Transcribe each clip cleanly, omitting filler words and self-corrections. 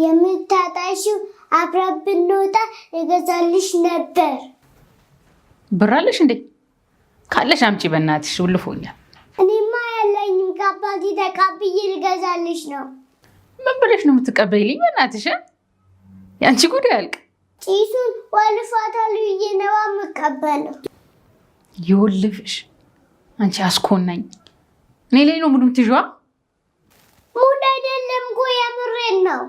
የምታጣሽው አብረን ብንወጣ እገዛልሽ ነበር። ብር አለሽ እንዴ? ካለሽ አምጪ በእናትሽ፣ ውልፎኛል። እኔማ ያለኝም ከአባቴ ተቀብዬ ልገዛልሽ ነው። ምን ብለሽ ነው የምትቀበይልኝ? በእናትሽ ያንቺ ጉድ ያልቅ። ጭሱን ወልፋታል ብዬ ነው የምቀበለው። ይወልፍሽ አንቺ አስኮናኝ። እኔ ላይ ነው ሙድ የምትይዥዋ? ሙድ አይደለም እኮ የምሬን ነው።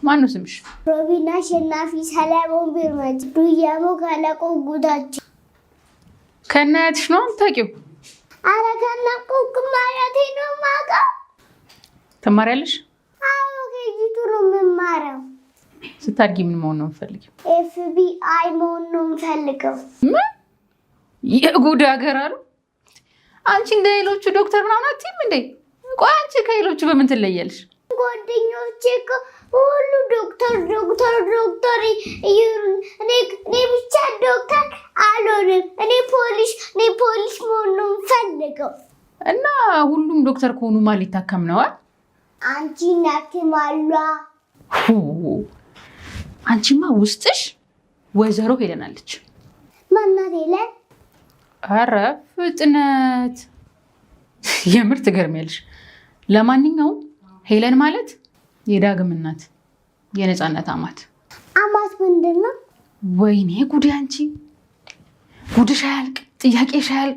ማነው ስምሽ? ሮቢና አሸናፊ ሰለሞን ቢርመት ዱያሞ ካለቆ ጉዳቸው። ከእናትሽ ነው የምታውቂው? ኧረ ከናቆቅ ማለቴ ነው የማውቀው። ትማሪያለሽ? አዎ ከይቱ ነው የምማረው። ስታድጊ ምን መሆን ነው የምትፈልጊው? FBI መሆን ነው የምፈልገው። ምን የጉድ ሀገር አሉ። አንቺ እንደ ሌሎቹ ዶክተር ምናምን አትይም እንዴ? ቆይ አንቺ ከሌሎቹ በምን ትለያለሽ? ጓደኞቼ እኮ ሁሉ ዶክተር እኔ ብቻ ዶክተር አልሆንም። እኔ ፖሊስ መሆን ነው የምፈልገው። እና ሁሉም ዶክተር ከሆኑ ማን ሊታከም ነው? አንቺ ናክማሏ። አንቺማ ውስጥሽ ወይዘሮ ሄለን አለች። ማናት ሄለን? ኧረ ፍጥነት የምር ትገርሚያለሽ። ለማንኛውም ሄለን ማለት የዳግም እናት፣ የነፃነት አማት። አማት ምንድን ነው? ወይኔ ጉዴ! አንቺ ጉድሽ አያልቅ፣ ጥያቄሽ አያልቅ።